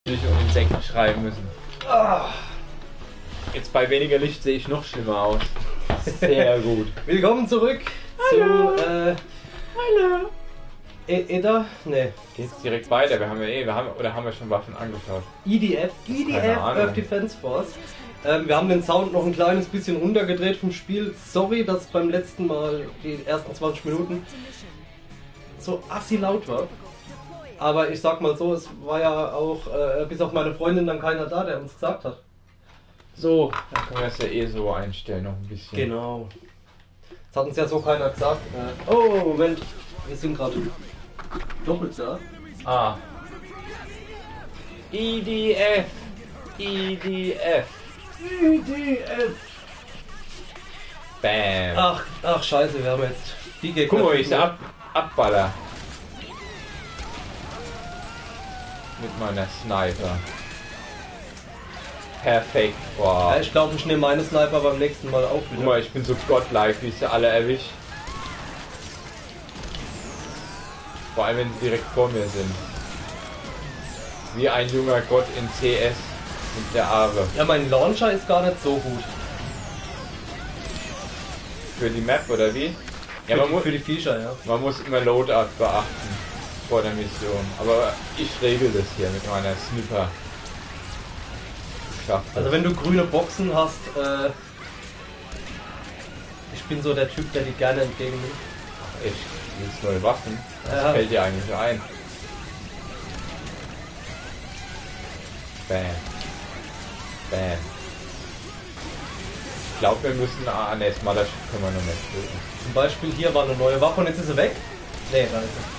um Insekten schreiben müssen. Jetzt bei weniger Licht sehe ich noch schlimmer aus. Sehr gut. Willkommen zurück Hallo. zu Hallo. EDA? Ne. Geht's direkt weiter? Wir haben wir schon Waffen angeschaut? EDF, Earth Defense Force. Wir haben den Sound noch ein kleines bisschen runtergedreht vom Spiel. Sorry, dass beim letzten Mal die ersten 20 Minuten so assi laut war. Aber ich sag mal so, es war ja auch bis auf meine Freundin dann keiner da, der uns gesagt hat. So, dann können wir es ja eh so einstellen, noch ein bisschen. Genau. Das hat uns ja so keiner gesagt. Oh, Moment. Wir sind gerade doppelt da. Ah. EDF. EDF. EDF. Bam. Ach scheiße, wir haben jetzt die Gegner. Guck mal, wie ich sie abballer. Mit meiner Sniper. Perfekt, wow. Ja, ich glaube, ich nehme meine Sniper beim nächsten Mal auf wieder. Guck mal, ich bin so godlike, wie ich sie alle erwische. Vor allem, wenn sie direkt vor mir sind. Wie ein junger Gott in CS mit der Aare. Ja, mein Launcher ist gar nicht so gut. Für die Map, oder wie? Ja, Für die Viecher, ja. Man muss immer Loadout beachten vor der Mission. Aber ich regel das hier mit meiner Sniper. Also wenn du grüne Boxen hast, ich bin so der Typ, der die gerne entgegennimmt. Echt? Willst neue Waffen? Das Ja. fällt dir eigentlich ein. Bam. Bam. Ich glaube, wir müssen... ne, das Mothership können wir noch nicht töten. Zum Beispiel hier war eine neue Waffe und jetzt ist sie weg. Ne, da ist sie.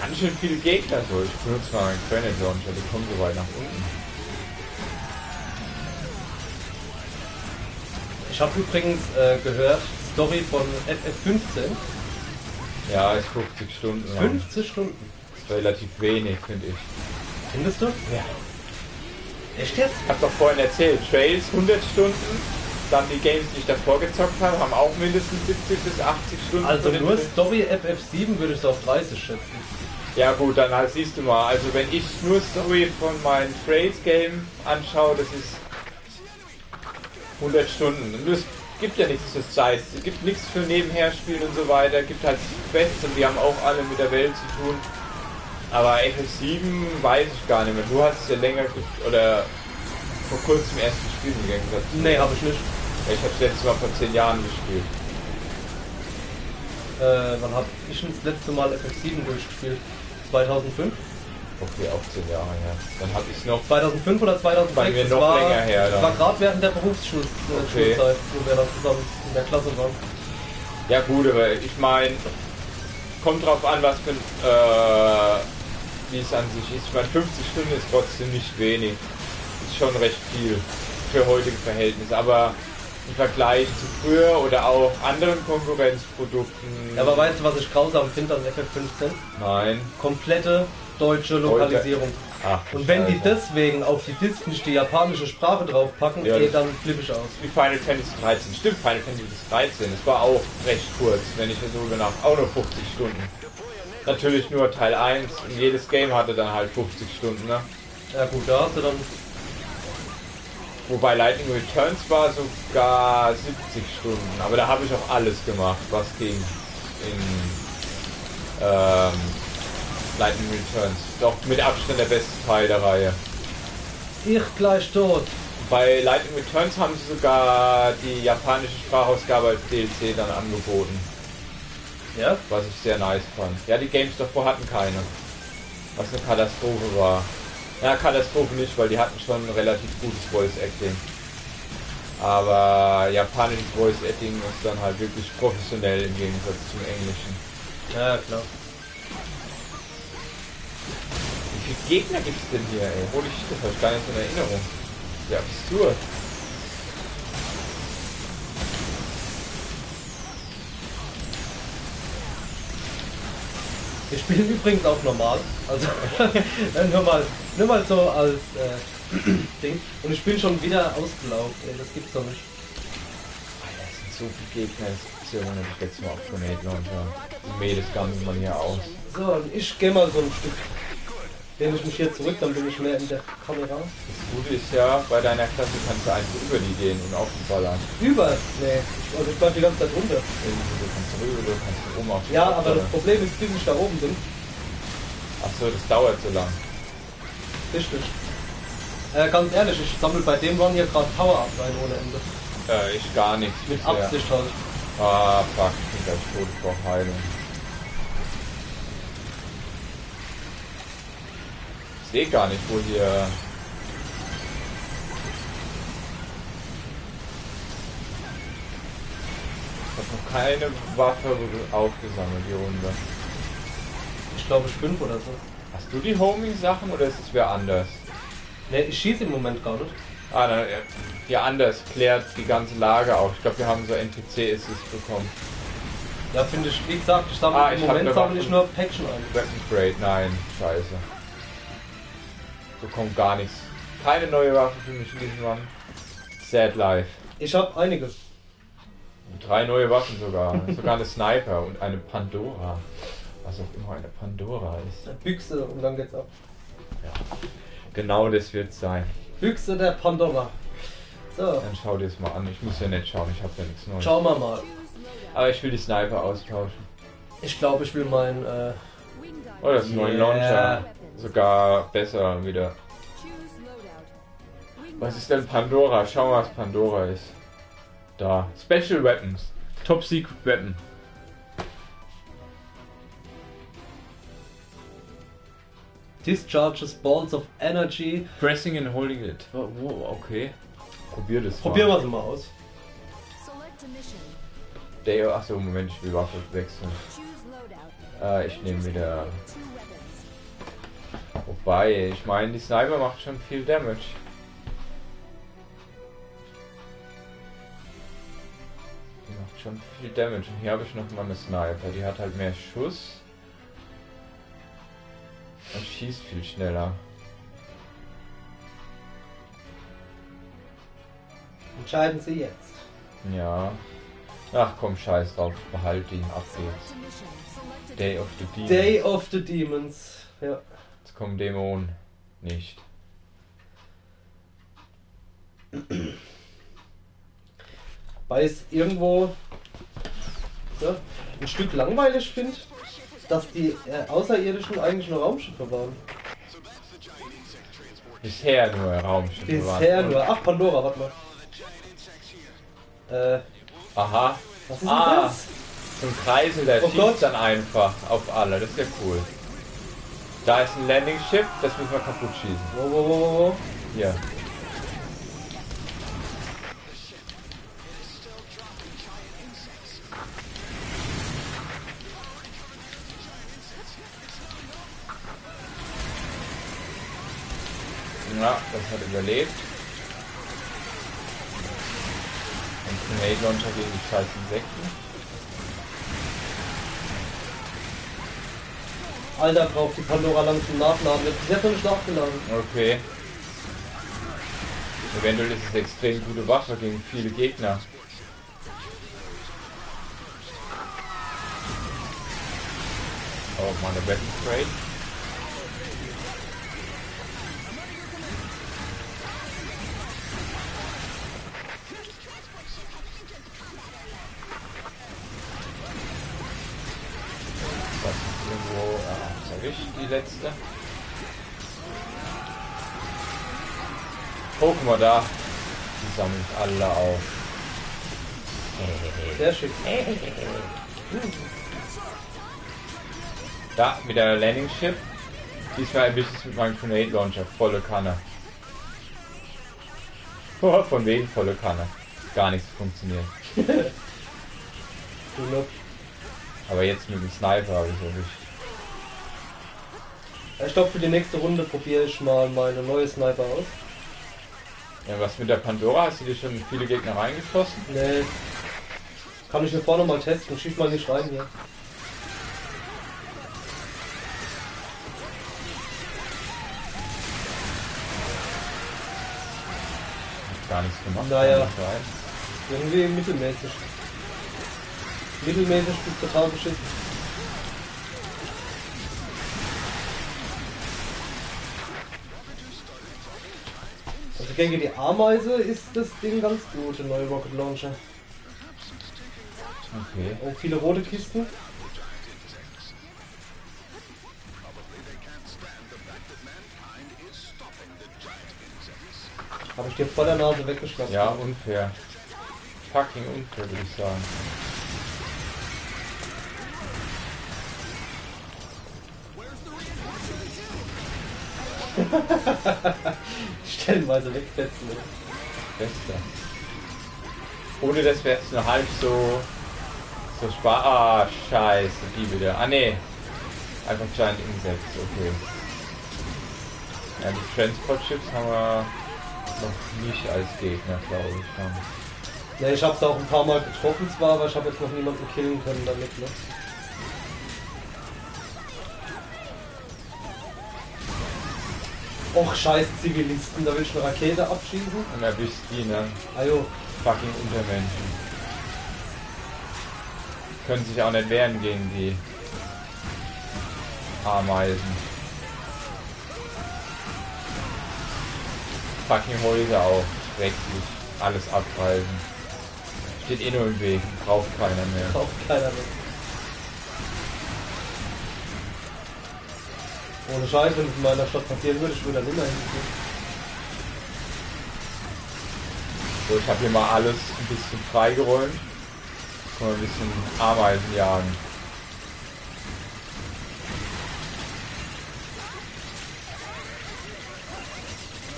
Ganz schön viele Gegner so. Ich benutze mal einen Granite Launcher, die kommen so weit nach unten. Ich habe übrigens gehört, Story von FF15. Ja, ist 50 Stunden lang. 50 Stunden. Ist relativ wenig, finde ich. Findest du? Ja. Echt jetzt? Ich hab doch vorhin erzählt, Trails 100 Stunden, dann die Games, die ich davor gezockt habe, haben auch mindestens 70 bis 80 Stunden. Also nur Story FF7 würde ich so auf 30 schätzen. Ja gut, dann halt siehst du mal, also wenn ich nur Story von meinem Trails Game anschaue, das ist 100 Stunden. Und es gibt ja nichts zur Zeit, es gibt nichts für Nebenherspielen und so weiter, es gibt halt Quests und die haben auch alle mit der Welt zu tun. Aber FF7 weiß ich gar nicht mehr. Du hast es ja länger oder vor kurzem erst gespielt im Gegensatz. Nee, habe ich nicht. Ich habe es letztes Mal vor 10 Jahren gespielt. Wann habe ich das letzte Mal FF7 durchgespielt? 2005? Okay, auch 10 Jahre her. Dann habe ich es noch 2005 oder 2006? bei mir noch länger her. Das war gerade während der Berufsschulzeit, Okay. wo wir da zusammen in der Klasse waren. Ja gut, aber ich meine, kommt drauf an, was für wie es an sich ist. Ich meine, 50 Stunden ist trotzdem nicht wenig. Ist schon recht viel für heutige Verhältnisse, aber im Vergleich zu früher oder auch anderen Konkurrenzprodukten... Ja, aber weißt du, was ich grausam finde an FF15? Nein. Komplette deutsche Lokalisierung. Ach, Und wenn die Scheiße. deswegen auf die Disc nicht die japanische Sprache draufpacken, Ja, dann flippe ich aus. Wie Final Fantasy 13. Stimmt, Final Fantasy 13. Es war auch recht kurz, wenn ich so genau. Auch nur 50 Stunden. Natürlich nur Teil 1 und jedes Game hatte dann halt 50 Stunden, ne? Ja gut, da hast du dann... Wobei Lightning Returns war sogar 70 Stunden. Aber da habe ich auch alles gemacht, was ging in Lightning Returns. Doch mit Abstand der beste Teil der Reihe. Ich gleich tot. Bei Lightning Returns haben sie sogar die japanische Sprachausgabe als DLC dann angeboten. Ja? Was ich sehr nice fand. Ja, die Games davor hatten keine. Was eine Katastrophe war. Ja, Katastrophe nicht, weil die hatten schon relativ gutes Voice Acting. Aber japanisches Voice Acting ist dann halt wirklich professionell im Gegensatz zum englischen. Ja, klar. Wie viele Gegner gibt es denn hier, ey? Hol ich das? Hab ich gar nicht so in Erinnerung. Ja, absurd. Wir spielen übrigens auch normal. Also nur mal so als Ding. Und ich bin schon wieder ausgelaugt, ey, das gibt's doch nicht. Alter, das sind so viele Gegner. Aktion und ich wechsle mal auf Grenade Launcher. Und mähe das Ganze mal hier aus. So, und ich gehe mal so ein Stück. Lehne ich mich hier zurück, dann bin ich mehr in der Kamera. Das Gute ist ja, bei deiner Klasse kannst du einfach über die gehen und auf den ballern. Über? Nee, also ich bleib die ganze Zeit runter. Du kannst rüber, du kannst oben auf den Ja, Kopf aber das ballern. Problem ist, bis ich da oben bin. Achso, das dauert so lang. Richtig. Ganz ehrlich, ich sammle bei dem Run hier gerade Power-Up rein ohne Ende. Ich gar nichts. Mit bisher. Absicht halt. Ah, fuck, ich bin gleich tot vor Heilung. Ich sehe gar nicht, wo hier... Ich habe noch keine Waffe aufgesammelt, die Runde. Ich glaube 5 oder so. Hast du die Homing-Sachen oder ist es wer anders? Ne, ich schieße im Moment gar nicht. Ah, na, ja, anders klärt die ganze Lage auf. Ich glaube, wir haben so NPC-Assist bekommen. Ja, finde ich, wie gesagt, ich sammle im Moment sammle ich nur Päckchen ein. Weapon Grade, nein, scheiße. Bekommt gar nichts. Keine neue Waffe für mich in diesem Run. Sad life. Ich habe einige. 3 neue Waffen sogar. Sogar eine Sniper und eine Pandora. Was auch immer eine Pandora ist. Büchse und dann geht's ab. Ja. Genau das wird sein. Büchse der Pandora. So. Dann schau dir das mal an. Ich muss ja nicht schauen, ich habe ja nichts Neues. Schauen wir mal. Aber ich will die Sniper austauschen. Ich glaube, ich will meinen. Oh, das ist ein neuer Launcher. Sogar besser wieder. Was ist denn Pandora? Schau mal, was Pandora ist. Da. Special Weapons. Top Secret Weapon. Discharges balls of energy. Pressing and holding it. Oh, okay. Probier das Probieren mal. wir sie mal aus. Achso, Moment, ich will Waffe wechseln. Ich nehme wieder. Wobei, ich meine, die Sniper macht schon viel Damage. Die macht schon viel Damage. Und hier habe ich noch mal eine Sniper. Die hat halt mehr Schuss. Und schießt viel schneller. Entscheiden Sie jetzt. Ja. Ach komm, scheiß drauf. Behalt ihn. Ab geht's. Day of the Demons. Day of the Demons. Ja. Jetzt kommen Dämonen. Nicht. Weil ich es irgendwo ja, ein Stück langweilig finde, dass die Außerirdischen eigentlich nur Raumschiffe waren. Bisher nur Raumschiffe Bisher waren. nur. Ach, Pandora, warte mal. Aha. Was ist denn das? So ein Kreisel, der Oh schießt Gott. dann einfach auf alle. Das ist ja cool. Da ist ein Landing Ship, das müssen wir kaputt schießen. Wo? Hier. Ja, das hat überlebt. Und Grenade Launcher gegen die scheiß Insekten. Alter, braucht die Pandora lang zum Nachladen. Jetzt wird noch nicht nachgeladen. Okay. Eventuell ist es eine extrem gute Waffe gegen viele Gegner. Oh, meine Weapon Spray. Das ist irgendwo erwischt, die letzte. Oh, guck mal da. Die sammeln alle auf. Sehr schick. Da, mit der Landing Ship. Diesmal erwischt es mit meinem Grenade Launcher. Volle Kanne. Oh, von wegen volle Kanne. Gar nichts funktioniert. Aber jetzt mit dem Sniper habe ich es erwischt. Ich glaube, für die nächste Runde probiere ich mal meine neue Sniper aus. Ja, was mit der Pandora? Hast du dir schon viele Gegner reingeschossen? Nee. Kann ich mir vorne mal testen. Schieß mal nicht rein hier. Gar nichts gemacht. Naja. Gar nicht rein. Irgendwie mittelmäßig. mittelmäßig bis total beschissen. Also gegen die Ameise ist das Ding ganz gut, der neue Rocket Launcher. Okay. Auch viele rote Kisten. Habe ich dir vor der Nase weggeschnappt. Ja, unfair. Fucking unfair, würde ich sagen. Stellenweise wegfetzen. Bester. Ohne dass wir jetzt nur halb so Spaß. Ah, scheiße, die wieder. Ah, ne. Einfach Giant Insects, okay. Ja, die Transport Chips haben wir noch nicht als Gegner, glaube ich. Ja, ich habe es auch ein paar Mal getroffen zwar, aber ich habe jetzt noch niemanden killen können damit, ne? Och, scheiß Zivilisten, da will ich eine Rakete abschießen. Und erwischt die, ne? Ajo. Fucking Untermenschen. Können sich auch nicht wehren gegen die Ameisen. Fucking Häuser auch. Schrecklich. Alles abreißen. Steht eh nur im Weg. Braucht keiner mehr. Braucht keiner mehr. Ohne Scheiß, wenn es in meiner Stadt passieren würde, ich würde dann immer hingehen. So, ich habe hier mal alles ein bisschen freigeräumt. Können wir ein bisschen Ameisen jagen.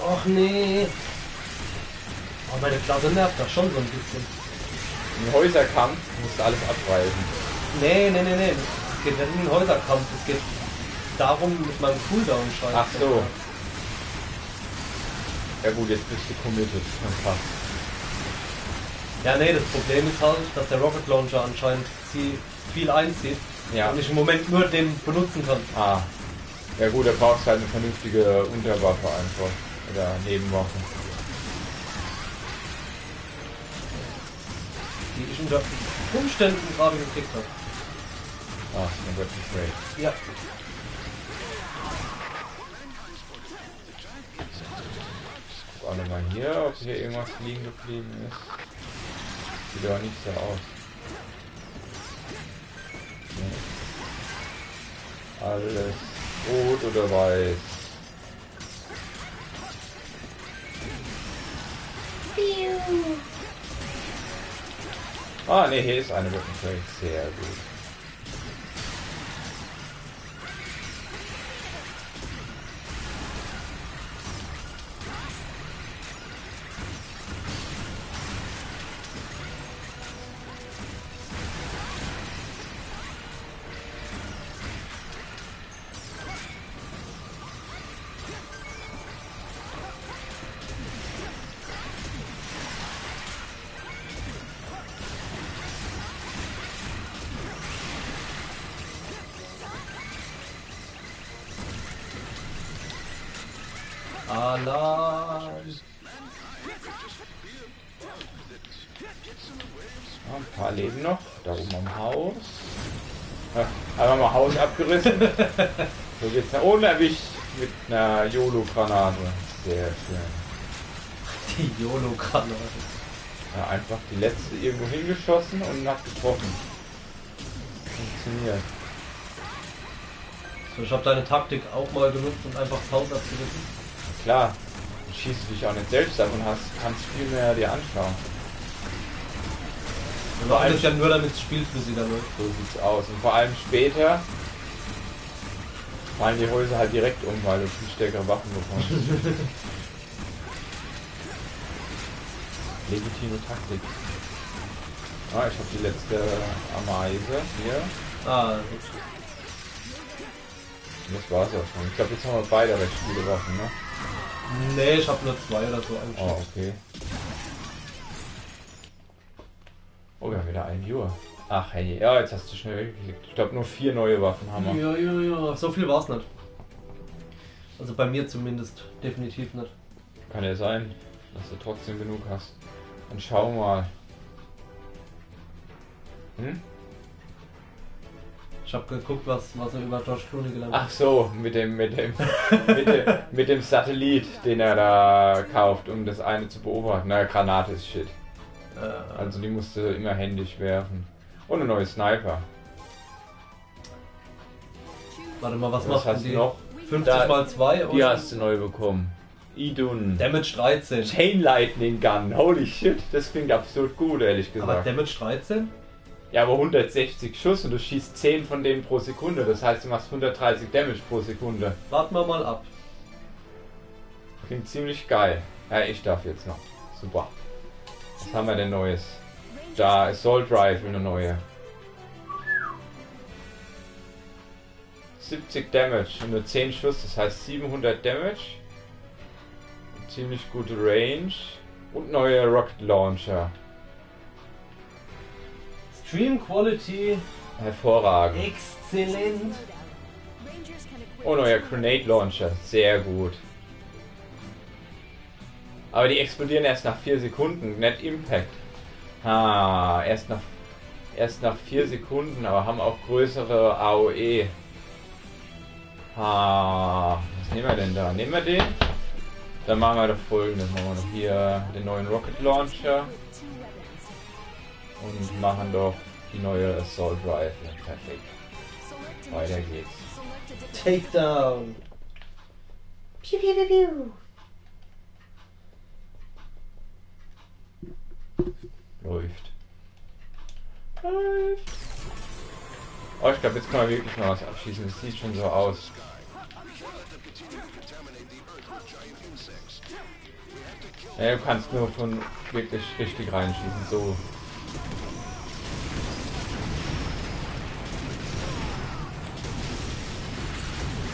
Och nee. Oh, meine Klasse nervt das schon so ein bisschen. Im Häuserkampf musst du alles abreißen. Nee. Es geht nicht um den Häuserkampf, es geht darum mit meinem Cooldown-Scheiß. Ach so. Ja gut, jetzt bist du committed. Fast. Ja, nee, das Problem ist halt, dass der Rocket Launcher anscheinend viel einzieht. Ja. Und ich im Moment nur den benutzen kann. Ah. Ja gut, da brauchst du halt eine vernünftige Unterwaffe einfach. Oder Nebenwaffe. Die ich unter Umständen gerade gekriegt habe. Ach, mein Gott, wie great. Ja. Guck auch nochmal hier, ob hier irgendwas liegen geblieben ist. Sieht aber nicht so aus. Nee. Alles rot oder weiß. Ah ne, hier ist eine Weapon Crate. Sehr gut. Alarm! Ja, ein paar leben noch. Da oben am Haus. Ja, einfach mal Haus abgerissen. So geht's nach oben erwischt mit einer YOLO-Granate. Sehr schön. Die YOLO-Granate. Ja, einfach die letzte irgendwo hingeschossen und hat getroffen. Funktioniert. So, ich habe deine Taktik auch mal genutzt und einfach das Haus abgerissen. Klar, du schießt dich auch nicht selbst ab und kannst viel mehr dir anschauen. Und vor allem ist ja nur damit das Spiel flüssiger wird. So sieht's aus. Und vor allem später fallen die Häuser halt direkt um, weil du viel stärkere Waffen bekommst. Legitime Taktik. Ah, ich habe die letzte Ameise hier. Ah, gut. Und das war's auch schon. Ich glaube, jetzt haben wir beide recht viele Waffen, ne? Nee, ich habe nur 2 oder so angeschaut. Oh, okay. Oh, wir haben wieder 1 Uhr. Ach hey, ja, jetzt hast du schnell weggeklickt. Ich glaube, nur 4 neue Waffen haben wir. Ja. So viel war's nicht. Also bei mir zumindest definitiv nicht. Kann ja sein, dass du trotzdem genug hast. Dann schau mal. Hm? Ich habe geguckt, was er über George Clooney gelernt hat. Ach so, mit dem Satellit, den er da kauft, um das eine zu beobachten. Na, Granate ist Shit. Also die musste immer händisch werfen. Und eine neue Sniper. Warte mal, was macht hast die? du noch? 50 mal 2? Die hast du neu bekommen. Idun. Damage 13. Chain Lightning Gun. Holy shit, das klingt absurd gut, ehrlich gesagt. Aber Damage 13? Ja, aber 160 Schuss und du schießt 10 von denen pro Sekunde. Das heißt, du machst 130 Damage pro Sekunde. Warten wir mal ab. Klingt ziemlich geil. Ja, ich darf jetzt noch. Super. Was haben wir denn Neues? Da, Assault Rifle, eine neue. 70 Damage und nur 10 Schuss, das heißt 700 Damage. Ziemlich gute Range. Und neue Rocket Launcher. Stream Quality. Hervorragend. Exzellent. Oh, neuer Grenade Launcher. Sehr gut. Aber die explodieren erst nach 4 Sekunden. Net Impact. Erst nach 4 Sekunden, aber haben auch größere AOE. Was nehmen wir denn da? Nehmen wir den? Dann machen wir doch folgendes. Machen wir noch hier den neuen Rocket Launcher. Und machen doch die neue Assault Rifle. Perfekt. Weiter geht's. Takedown. Piu, piu, piu, piu. Läuft. Oh, ich glaube, jetzt kann man wirklich mal was abschießen. Das sieht schon so aus. Ja, du kannst nur von wirklich richtig reinschießen. So.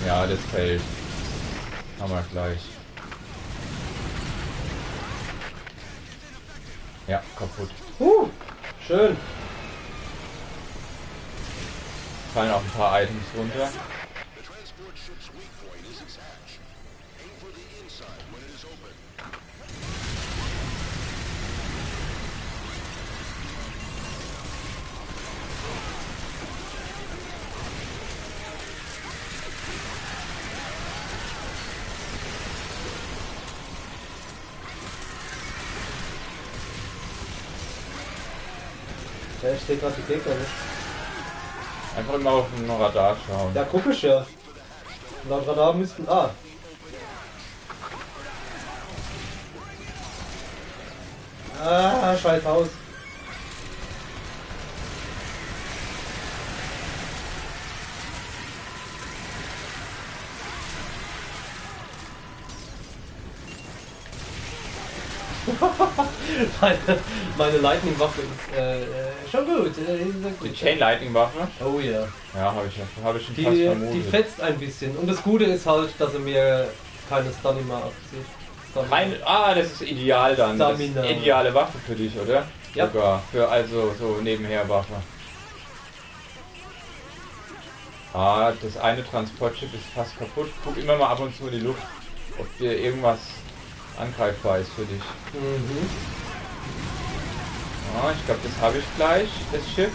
Ja, das fällt. Haben wir gleich. Ja, kaputt. Schön. Fallen auch ein paar Items runter. Ja, ich sehe gerade die Gegner nicht. Einfach immer auf dem Radar schauen. Ja, guck ich ja. Laut Radar müssten... scheiß Haus. meine Lightning-Waffe ist schon gut. Die Chain Lightning-Waffe? Oh ja. Ja, habe ich schon fast Die vermutet. fetzt ein bisschen. Und das Gute ist halt, dass er mir keine Stamina abzieht. Das ist ideal dann. Stamina. Das ist ideale Waffe für dich, oder? Ja. Sogar. Für also so nebenher Waffe. Das eine Transportschiff ist fast kaputt. Guck immer mal ab und zu in die Luft, ob dir irgendwas angreifbar ist für dich. Mhm. Ich glaube, das habe ich gleich, das Schiff.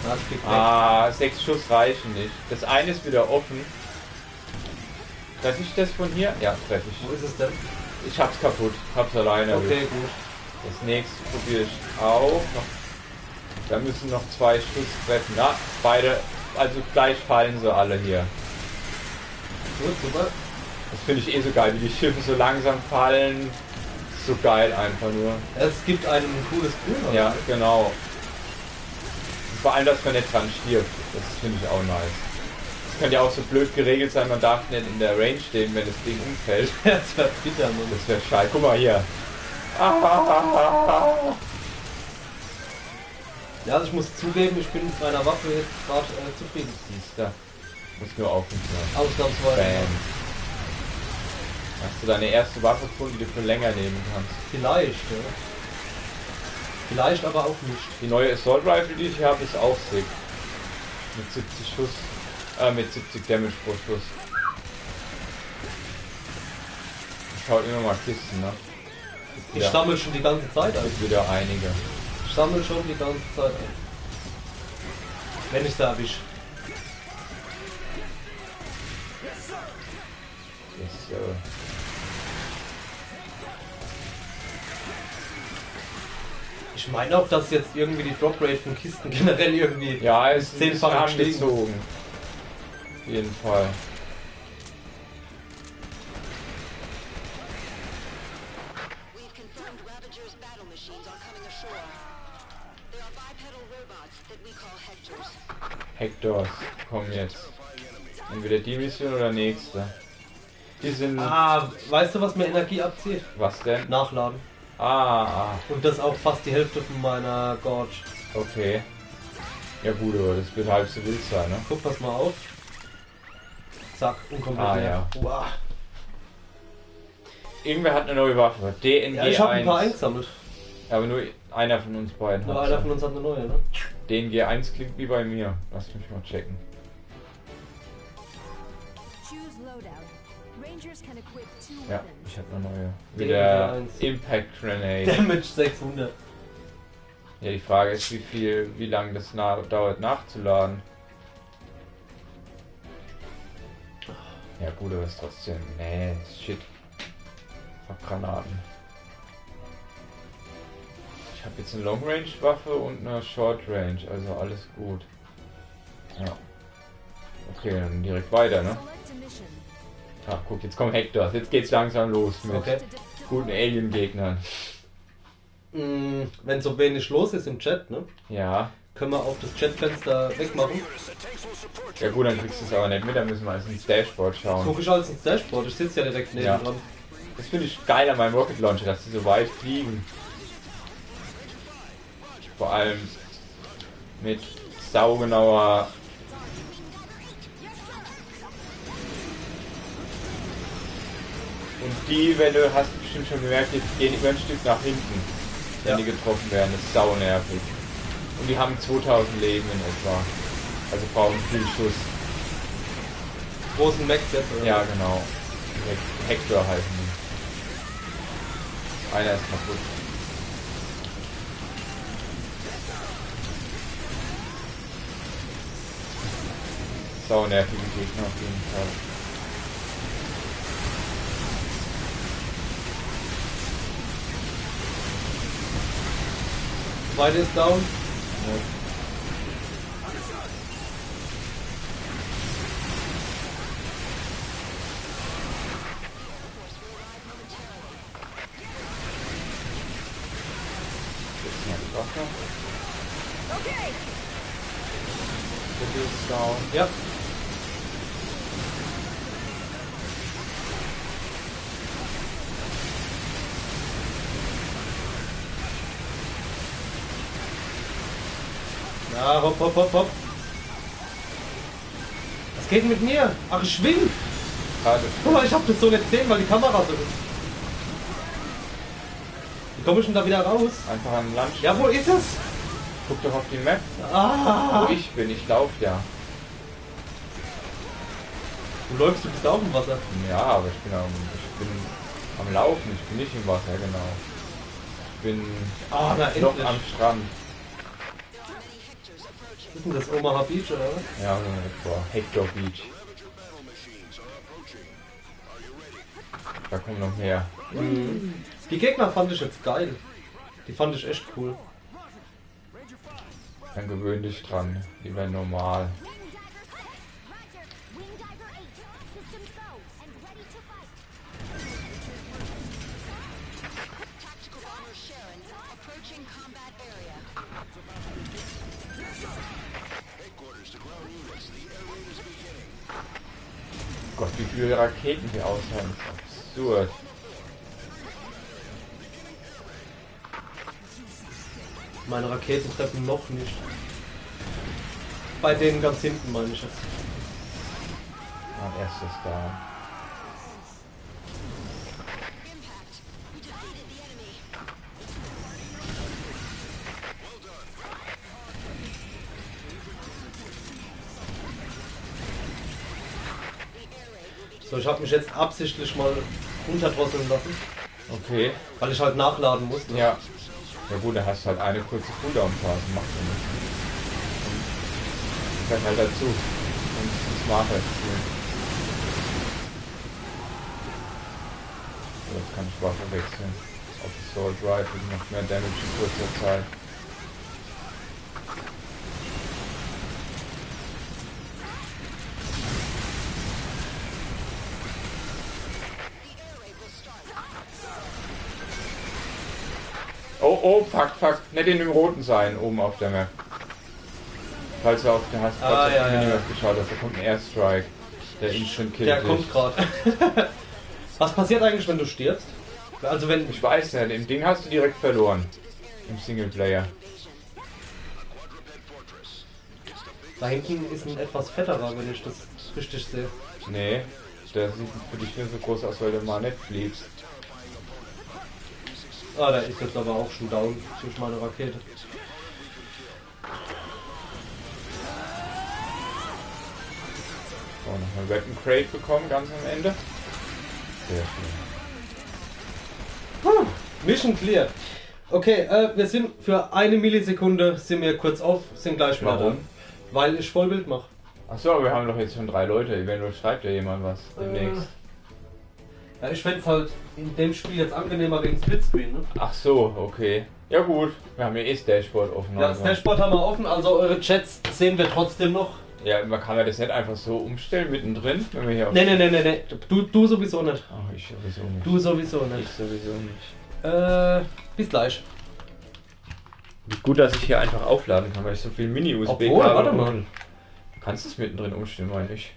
Das fliegt weg. 6 Schuss reichen nicht. Das eine ist wieder offen. Treffe ich das von hier? Ja, treffe ich. Wo ist es denn? Ich hab's kaputt. Hab's alleine. Okay, gut. Das nächste probiere ich auch. Da müssen noch 2 Schuss treffen. Ja, beide, also gleich fallen sie alle hier. Gut, super. Das finde ich eh so geil, wie die Schiffe so langsam fallen. So geil einfach nur. Es gibt einem ein cooles Gefühl. Ja, genau. Und vor allem, dass man nicht dran stirbt. Das finde ich auch nice. Das könnte ja auch so blöd geregelt sein, man darf nicht in der Range stehen, wenn das Ding umfällt. Das wäre bitter, Mann. Das wäre scheiße. Guck mal hier. Ja, also ich muss zugeben, ich bin mit meiner Waffe jetzt gerade zufrieden. Siehst du. Muss nur aufhören. Ausnahmsweise. Bam. Hast du deine erste Waffe gefunden, die du für länger nehmen kannst? Vielleicht, ja. Vielleicht aber auch nicht. Die neue Assault Rifle, die ich habe, ist auch sick. Mit 70 Schuss. Mit 70 Damage pro Schuss. Ich hau immer mal Kisten, ne? Ich sammle schon die ganze Zeit ein. Gibt wieder einige. Ich sammle schon die ganze Zeit ein. Wenn ich da erwische. Ich meine auch, dass jetzt irgendwie die Drop Rate von Kisten generell irgendwie ja, es ist 10-fach angezogen. Auf jeden Fall. Hectors kommen jetzt. Entweder die Mission oder nächste. Die sind. Ah, weißt du, was mir Energie abzieht? Was denn? Nachladen. Ah. Und das auch fast die Hälfte von meiner Gorge. Okay. Ja gut, aber das wird halb so wild sein, ne? Guck, pass mal auf. Zack, unkomplett. Ah, ja. Wow. Irgendwer hat eine neue Waffe. DNG1. Ja, ich habe ein paar eingesammelt. Aber nur einer von uns beiden Nur hat einer von uns hat eine neue, ne? DNG1 klingt wie bei mir. Lass mich mal checken. Ja, ich habe eine neue. Wieder Impact Grenade. Damage 600. Ja, die Frage ist, wie lange das dauert nachzuladen. Ja gut, aber ist trotzdem. Nee, shit. Granaten. Ich habe jetzt eine Long Range Waffe und eine Short Range, also alles gut. Ja. Okay, dann direkt weiter, ne? Ach guck, jetzt kommt Hector. Jetzt geht's langsam los mit guten Alien-Gegnern. Wenn so wenig los ist im Chat, ne? Ja. Können wir auch das Chatfenster wegmachen? Ja gut, dann kriegst du es aber nicht mit, dann müssen wir also ins Dashboard schauen. Guck ich alles ins Dashboard, ich sitze ja direkt neben dran. Das finde ich geil an meinem Rocket Launcher, dass die so weit fliegen. Vor allem mit saugenauer und die, wenn du hast bestimmt schon gemerkt, die gehen über ein Stück nach hinten, wenn die getroffen werden. Das ist sau nervig. Und die haben 2000 Leben in etwa. Also brauchen viel Schuss. Großen Max jetzt, oder? Ja, genau. Hector heißen die. Einer ist kaputt. Sau nervige Gegner auf jeden Fall. Zweite ist down. Ja. Okay. Bitte ist down. Ja. Ja, hopp, hopp, hopp, hopp. Was geht denn mit mir? Ach, ich schwing. Guck mal, ich hab das so nicht gesehen, weil die Kamera so ist. Wie komme ich denn da wieder raus? Einfach an Land. Ja, wo ist es? Guck doch auf die Map, Ah. wo ich bin. Ich laufe ja. Du läufst, du bist auch im Wasser. Ja, aber ich bin am Laufen. Ich bin nicht im Wasser, genau. Ich bin na, noch endlich. am Strand. Ist denn das Omaha Beach oder was? Ja, etwa Hector Beach. Da kommen noch mehr. Die Gegner fand ich jetzt geil. Die fand ich echt cool. Dann gewöhn dich dran. Die werden normal. Gott, wie viele Raketen wir aushalten. Das ist absurd. Meine Raketen treffen noch nicht. Bei denen ganz hinten meine ich jetzt. Mein erstes da. So, ich habe mich jetzt absichtlich mal runterdrosseln lassen, Okay. weil ich halt nachladen muss. Ne? Ja. Ja gut, da hast du halt eine kurze Cooldown-Phase. Macht ja gehört halt dazu. Und smarter spielen. So, jetzt kann ich Waffe wechseln. Auf Assault Rifle macht mehr Damage in kurzer Zeit. Oh, oh, fuck. Nicht in dem roten sein, oben auf der Map. Falls du auf der hast, geschaut hast, da kommt ein Airstrike. Der Instant Kill. Der kommt gerade. Was passiert eigentlich, wenn du stirbst? Also wenn... Ich weiß nicht, im Ding hast du direkt verloren. Im Singleplayer. Da hinten ist ein etwas fetterer, wenn ich das richtig sehe. Nee, der sieht für dich nur so groß aus, weil du mal nicht fliegst. Ah, der ist jetzt aber auch schon down durch meine Rakete. So, noch ein Weapon Crate bekommen, ganz am Ende. Sehr schön. Mission clear. Okay, wir sind für eine Millisekunde sind wir kurz auf, sind gleich wieder Warum? da. Weil ich Vollbild mache. Achso, aber wir haben doch jetzt schon 3 Leute. Eventuell schreibt ja jemand was demnächst. Ja, ich fände es halt in dem Spiel jetzt angenehmer wegen Splitscreen, ne? Ach so, okay. Ja gut, wir haben ja eh das Dashboard offen. Ja, das Dashboard haben wir offen, also eure Chats sehen wir trotzdem noch. Ja, man kann ja das nicht einfach so umstellen mittendrin, wenn wir hier auf... Nee. Du sowieso nicht. Ach, ich sowieso nicht. Du sowieso nicht. Ich sowieso nicht. Bis gleich. Wie gut, dass ich hier einfach aufladen kann, weil ich so viel Mini-USB habe. habe. Warte mal. Du kannst es mittendrin umstellen, meine ich.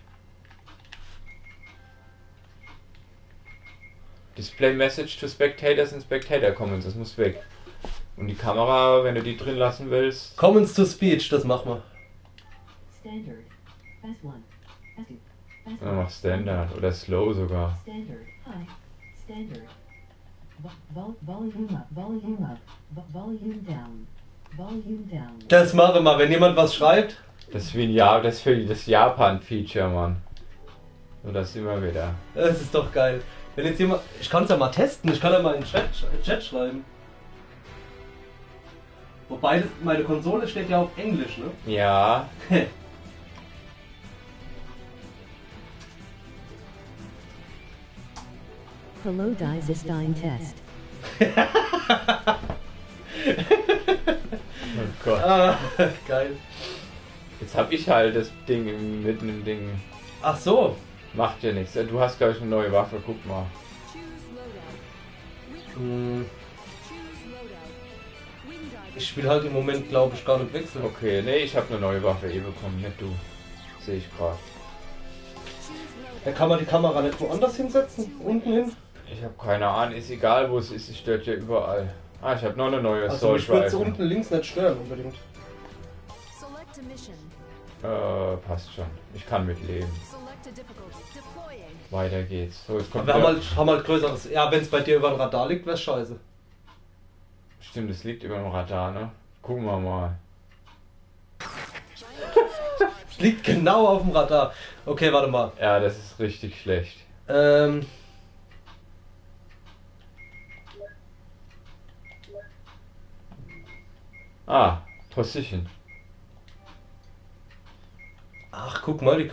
Display Message to Spectators and Spectator Comments, das muss weg. Und die Kamera, wenn du die drin lassen willst... Comments to Speech, das machen wir. Standard. Fast 1. Fast 2. Fast Ja, mach Standard oder Slow sogar. Standard. High. Standard. Volume up. Volume up. Volume down. Volume down. Das machen wir, wenn jemand was schreibt. Das ist wie das ist für das Japan-Feature, Mann. So das immer wieder. Das ist doch geil. Wenn jetzt jemand... Ich kann es ja mal testen, ich kann ja mal in den Chat schreiben. Wobei, meine Konsole steht ja auf Englisch, ne? Ja. Hello, Dizestein Test. Oh Gott. Ah, geil. Jetzt hab ich halt das Ding mitten im Ding. Ach so. Macht ja nichts. Du hast gleich eine neue Waffe, guck mal. Ich spiele halt im Moment, glaube ich, gar nicht wechseln. Okay, nee, ich habe eine neue Waffe bekommen, nicht du. Sehe ich gerade. Da kann man die Kamera nicht woanders hinsetzen? Unten hin? Ich habe keine Ahnung, ist egal wo es ist, es stört ja überall. Ah, ich habe noch eine neue Also mich Assault würde Rifle. unten links nicht stören unbedingt. Passt schon. Ich kann mit leben. Weiter geht's. So, jetzt kommt Wir haben halt größeres. Ja, wenn es bei dir über dem Radar liegt, wäre es scheiße. Stimmt, es liegt über dem Radar, ne? Gucken wir mal. Es liegt genau auf dem Radar. Okay, warte mal. Ja, das ist richtig schlecht. Ah, Position. Ach, guck mal,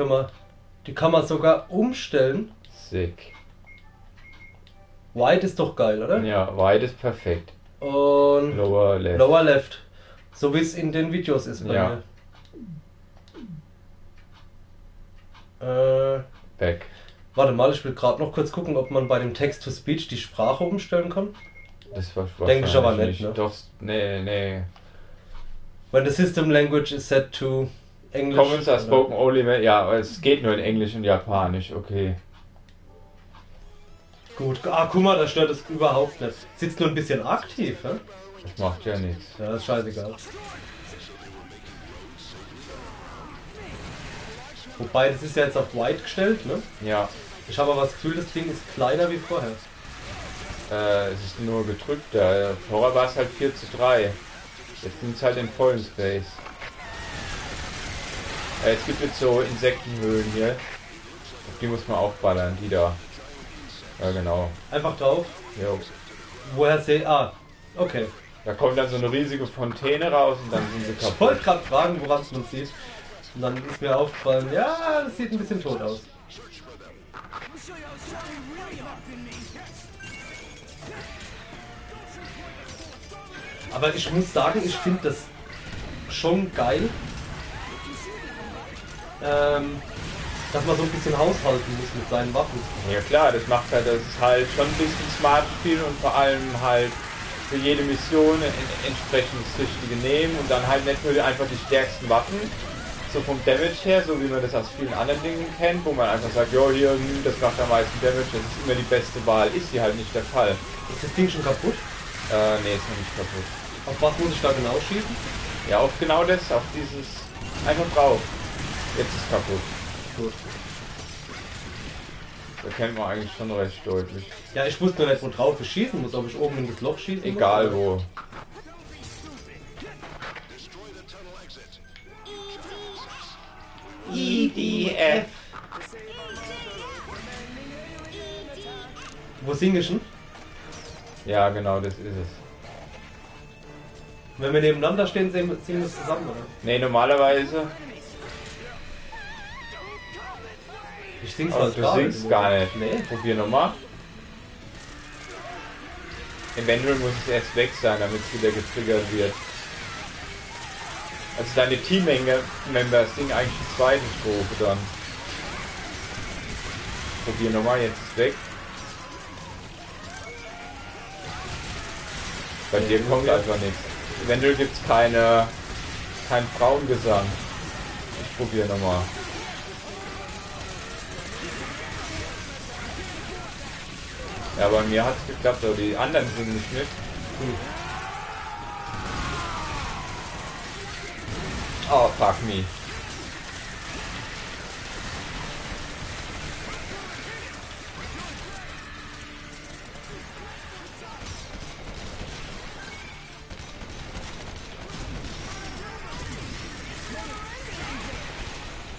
die kann man sogar umstellen. Sick. Wide ist doch geil, oder? Ja, wide ist perfekt. Und Lower left. Lower left. So wie es in den Videos ist bei Ja. mir. Back. Warte mal, ich will gerade noch kurz gucken, ob man bei dem Text-to-Speech die Sprache umstellen kann. Das war Denke ich aber nicht, ne? Doch, nee. When the system language is set to English. Comments are spoken only, ja, aber es geht nur in Englisch und Japanisch, okay. Gut, guck mal, da stört es überhaupt nicht. Sitzt nur ein bisschen aktiv, hä? Das macht ja nichts. Ja, das ist scheißegal. Wobei, das ist ja jetzt auf White gestellt, ne? Ja, Ich habe aber das Gefühl, das Ding ist kleiner wie vorher. es ist nur gedrückt, vorher war es halt 4:3. Jetzt sind es halt in vollen Space. Es gibt jetzt so Insektenhöhlen hier. Auf die muss man aufballern, die da. Ja, genau. Einfach drauf. Jo. Woher sehe okay. Da kommt dann so eine riesige Fontäne raus und dann sind sie Ich wollte kaputt. gerade fragen, woran man sieht. Und dann ist mir aufgefallen, ja, das sieht ein bisschen tot aus. Aber ich muss sagen, ich finde das schon geil, dass man so ein bisschen haushalten muss mit seinen Waffen. Ja klar, das macht halt, das ist halt schon ein bisschen smart Spiel und vor allem halt für jede Mission entsprechend das Richtige nehmen und dann halt nicht nur einfach die stärksten Waffen, so vom Damage her, so wie man das aus vielen anderen Dingen kennt, wo man einfach sagt, jo hier, das macht am meisten Damage, das ist immer die beste Wahl, ist hier halt nicht der Fall. Ist das Ding schon kaputt? Nee, ist noch nicht kaputt. Auf was muss ich da genau schießen? Ja, auf genau das, auf dieses, einfach drauf. Jetzt ist kaputt. Gut. Da kennt man eigentlich schon recht deutlich. Ja, ich wusste nicht, wo drauf ich schießen muss, ob ich oben in das Loch schießen muss. Egal wo. EDF. Wo singe ich denn? Ja, genau, das ist es. Wenn wir nebeneinander stehen, singen wir es zusammen, oder? Nee, normalerweise. Ich sing's Oh, halt du gar singst nicht. gar nicht. Nee. Probier nochmal. Eventuell muss es erst weg sein, damit es wieder getriggert wird. Also deine Team-Members singen eigentlich die zweite Strophe dann. Probier nochmal, jetzt ist weg. Bei dir kommt einfach nichts. Eventuell gibt es keinen Frauengesang. Ich probiere nochmal. Ja, bei mir hat es geklappt, aber die anderen singen nicht mit. Oh, fuck me.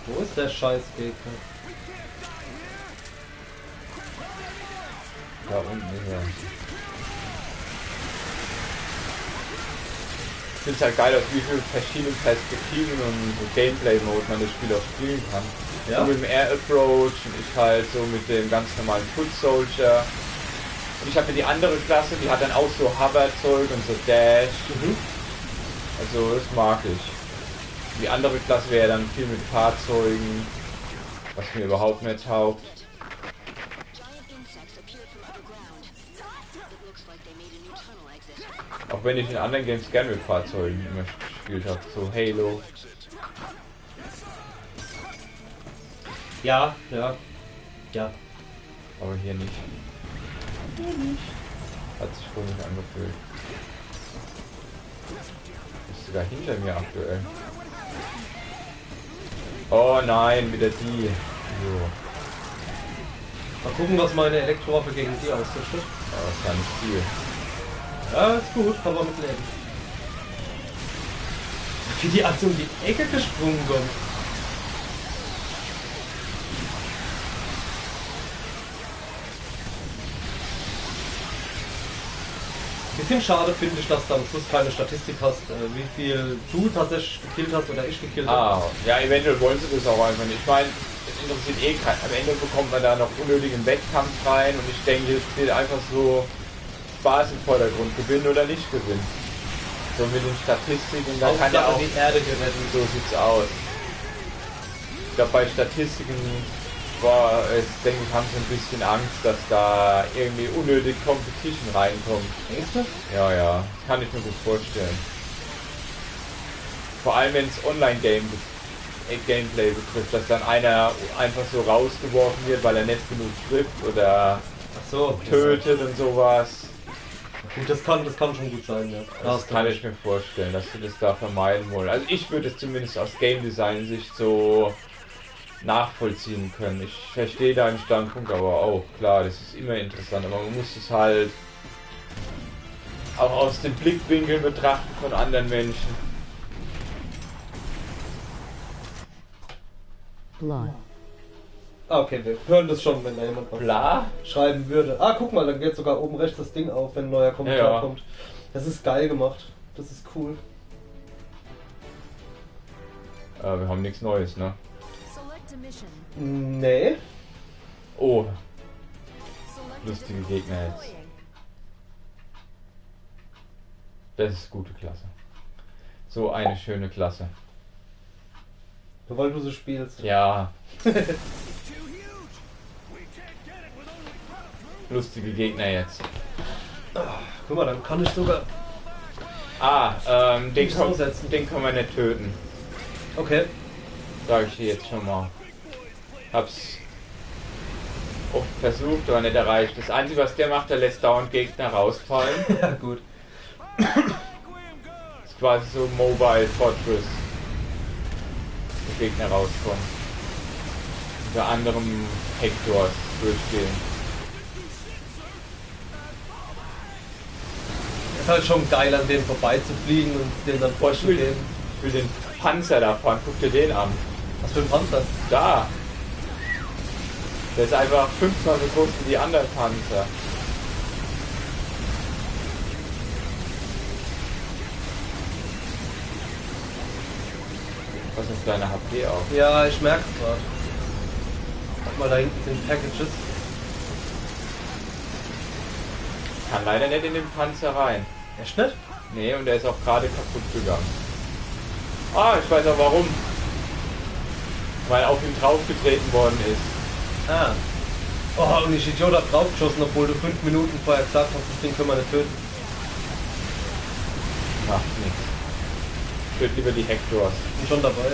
Wo ist der Scheißgegner? Da unten ist er. Ich finde es halt geil, aus wie vielen verschiedenen Perspektiven und so Gameplay-Mode man das Spiel auch spielen kann. Ja? So mit dem Air Approach und ich halt so mit dem ganz normalen Foot Soldier. Und ich habe die andere Klasse, die hat dann auch so Hover-Zeug und so Dash. Also das mag ich. Die andere Klasse wäre dann viel mit Fahrzeugen, was mir überhaupt nicht taugt. Auch wenn ich in anderen Games gerne mit Fahrzeugen immer gespielt habe, so Halo. Ja. Aber hier nicht. Hat sich wohl nicht angefühlt. Ist sogar hinter mir aktuell. Oh nein, wieder die. So. Mal gucken, was meine Elektrowaffe gegen die ausrichtet. Ja, das war nicht viel. Ja, ist gut, kann man mitleben. Wie die also um die Ecke gesprungen kommt. Bisschen schade finde ich, dass du am Schluss keine Statistik hast, wie viel du tatsächlich gekillt hast oder ich gekillt habe. Ja, eventuell wollen sie das auch einfach nicht. Ich meine, es interessiert eh keinen. Am Ende bekommt man da noch unnötigen Wettkampf rein und ich denke, es steht einfach so Spaß im Vordergrund, gewinnen oder nicht gewinnen. So mit den Statistiken, da kann ja auch die Erde gerettet. so sieht's aus. Ich glaube, bei Statistiken denke ich, haben sie ein bisschen Angst, dass da irgendwie unnötig Competition reinkommt. Denkst du? Ja, das kann ich mir gut vorstellen. Vor allem wenn es Online-Gameplay betrifft, dass dann einer einfach so rausgeworfen wird, weil er nicht genug trifft oder tötet und sowas. Gut, das kann schon gut sein, ja. Das kann ich mir vorstellen, dass sie das da vermeiden wollen. Also ich würde es zumindest aus Game Design Sicht so nachvollziehen können. Ich verstehe deinen Standpunkt aber auch, klar, das ist immer interessant, aber man muss es halt auch aus dem Blickwinkel betrachten von anderen Menschen. Blood. Okay, wir hören das schon, wenn da jemand was Bla? schreiben würde. Guck mal, dann geht sogar oben rechts das Ding auf, wenn ein neuer Kommentar kommt. Das ist geil gemacht. Das ist cool. Wir haben nichts Neues, ne? Nee. Oh. Lustige Gegner jetzt. Das ist gute Klasse. So eine schöne Klasse. Nur weil du so spielst. Ja. Lustige Gegner jetzt. Guck mal, dann kann ich sogar... Den können wir nicht töten. Okay. Sag ich dir jetzt schon mal. Hab's oft versucht, aber nicht erreicht. Das Einzige, was der macht, der lässt dauernd Gegner rausfallen. Ja, gut. Ist quasi so Mobile Fortress. Wo Gegner rauskommen. Unter anderem Hectors durchgehen. Ist halt schon geil, an denen vorbeizufliegen und den dann vorzugehen. Ich will den Panzer da fahren, guck dir den an. Was für ein Panzer? Da! Der ist einfach 5-mal so groß wie die anderen Panzer. Was ist deine HP auch? Ja, ich merke es gerade. Guck mal, da hinten sind Packages. Kann leider nicht in den Panzer rein. Echt nicht? Nee, und der ist auch gerade kaputt gegangen. Ich weiß auch warum. Weil auf ihn draufgetreten worden ist. Ah. Oh, und ich Idiot hab draufgeschossen, obwohl du 5 Minuten vorher gesagt hast, das Ding können wir nicht töten. Macht nichts. Ich würde lieber die Hectors. Bin schon dabei.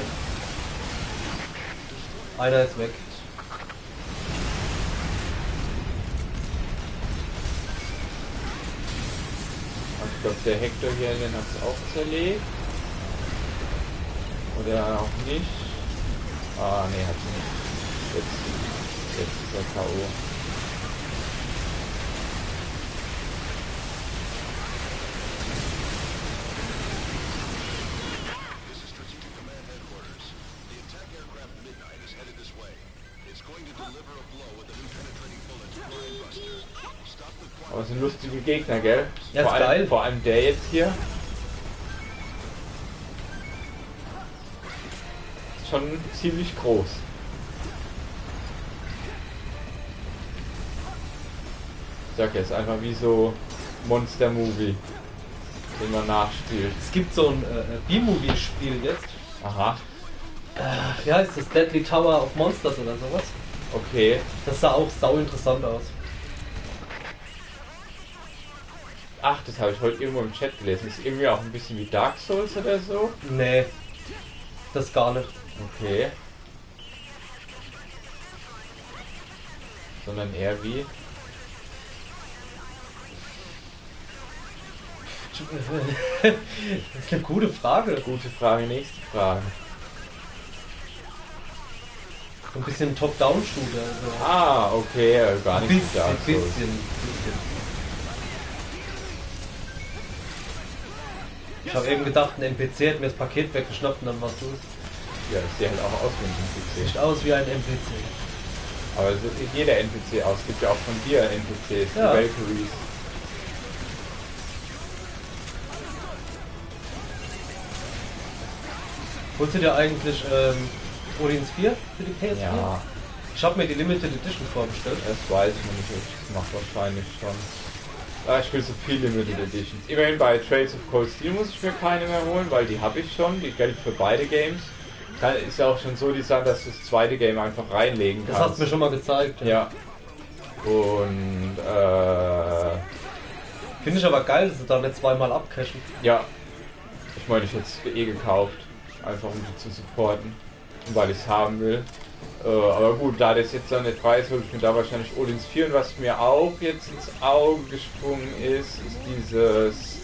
Einer ist weg. Ich glaube, der Hector hier, den hat es auch zerlegt. Oder auch nicht. Nee, hat sie nicht. Jetzt ist er K.O. Aber es sind lustige Gegner, gell? Ja, ist geil. Vor allem der jetzt hier. Ist schon ziemlich groß. Ich sag jetzt einfach wie so Monster-Movie, den man nachspielt. Es gibt so ein B-Movie-Spiel jetzt. Aha, Wie heißt das? Deadly Tower of Monsters oder sowas? okay. Das sah auch sau interessant aus. Ach, das habe ich heute irgendwo im Chat gelesen. Ist irgendwie auch ein bisschen wie Dark Souls oder so. Nee, das gar nicht. Okay. Sondern eher wie... Das ist eine gute Frage. Gute Frage, nächste Frage. So ein bisschen Top-Down-Shooter. Also. Okay, gar nicht wie Dark Ein Souls. bisschen. Ich habe eben gedacht, ein NPC hat mir das Paket weggeschnappt und dann warst du es. Ja, das sieht halt auch aus wie ein NPC. Sieht aus wie ein NPC. Aber so sieht jeder NPC aus. Es gibt ja auch von dir NPCs, die Ja. Valkyries. Holst du dir eigentlich Odins 4 für die PS4? Ja, Ich habe mir die Limited Edition vorbestellt. das weiß ich noch nicht. Das macht wahrscheinlich schon. Ich will so viele Limited Editions. Immerhin bei Trails of Cold Steel muss ich mir keine mehr holen, weil die habe ich schon. Die gilt für beide Games. Ist ja auch schon so, die sagen, dass du das zweite Game einfach reinlegen Das kannst. hast du mir schon mal gezeigt. Ja. Und Finde ich aber geil, dass sie da nicht zweimal abcashen. ja. Ich meine, ich hätte es eh gekauft. Einfach um sie zu supporten. Weil ich es haben will. Aber gut, da das jetzt dann nicht weiß, würde ich mir da wahrscheinlich Odins 4. Und was mir auch jetzt ins Auge gesprungen ist dieses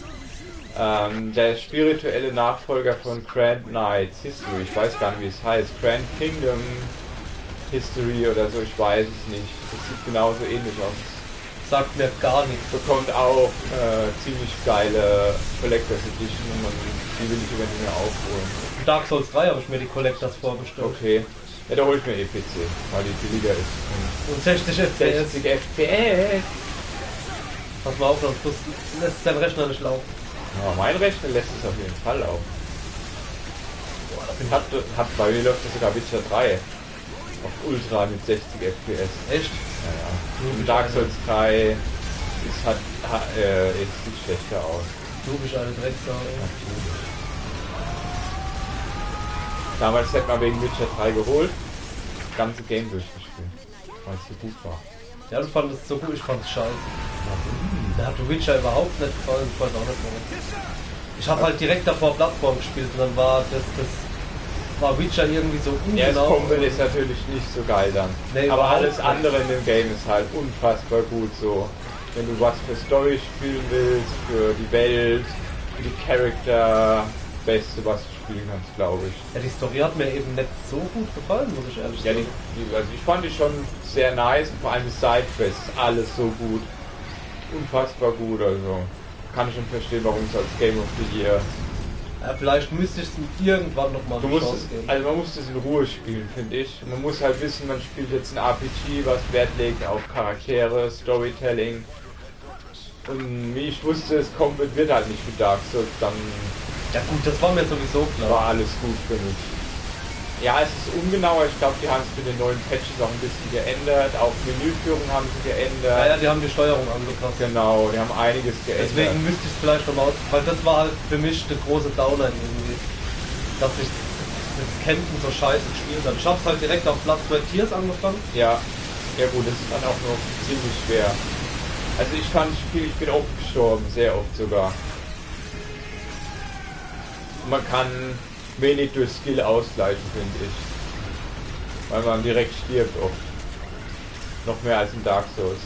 der spirituelle Nachfolger von Grand Knights History. Ich weiß gar nicht, wie es heißt. Grand Kingdom History oder so, ich weiß es nicht. Das sieht genauso ähnlich aus. Sagt mir gar nichts. Bekommt auch ziemlich geile Collectors Edition und die will ich eventuell mir aufholen. In Dark Souls 3 habe ich mir die Collectors vorbestellt. Okay. Ja, da hol ich mir PC, weil die billiger ist. Und 60 FPS. 60 FPS! Pass mal auf, sonst lässt dein Rechner nicht laufen. Ja, mein Rechner lässt es auf jeden Fall auf. Hat bei mir läuft das sogar Witcher 3 auf Ultra mit 60 FPS. Echt? Ja, ja. Und Dark Souls 3 sieht schlechter aus. Du bist eine Drecksau. Natürlich. Damals hätte man wegen Witcher 3 geholt, das ganze Game durchgespielt, weil es so gut war. Ja, du fandest es so gut, ich fand es scheiße. Da hat Witcher überhaupt nicht gefallen, ich weiß auch nicht warum. Ich habe halt direkt davor Bloodborne gespielt und dann war das war Witcher irgendwie so ungenau. Ja, das Combat ist natürlich nicht so geil dann. Nee, aber alles andere in dem Game ist halt unfassbar gut so. Wenn du was für Story spielen willst, für die Welt, für die Charakter, das Beste, was du spielen kannst, glaube ich. Ja, die Story hat mir eben nicht so gut gefallen, muss ich ehrlich sagen. Ja, also ich fand die schon sehr nice und vor allem die Sidequests, alles so gut. Unfassbar gut, also kann ich schon verstehen, warum es als Game of the Year. Ja, vielleicht müsste ich es irgendwann nochmal eine Chance geben. Also man muss das in Ruhe spielen, finde ich. Man muss halt wissen, man spielt jetzt ein RPG, was Wert legt auf Charaktere, Storytelling. Und wie ich wusste, es wird halt nicht wie Dark Souls, dann... Ja gut, das war mir sowieso klar. War alles gut für mich. Ja, es ist ungenauer, ich glaube, die haben es mit den neuen Patches auch ein bisschen geändert, auch Menüführung haben sie geändert. Ja, die haben die Steuerung angepasst. Genau, die haben einiges geändert. Deswegen müsste ich es vielleicht nochmal aus, weil das war halt für mich der große Downer irgendwie, dass ich das Campen so scheiße gespielt habe. Ich hab's halt direkt auf Platz 2 Tiers angefangen. Ja, ja gut, das ist dann auch noch ziemlich schwer. Also ich bin oft gestorben, sehr oft sogar. Man kann wenig durch Skill ausgleichen, finde ich. Weil man direkt stirbt oft. Noch mehr als in Dark Souls.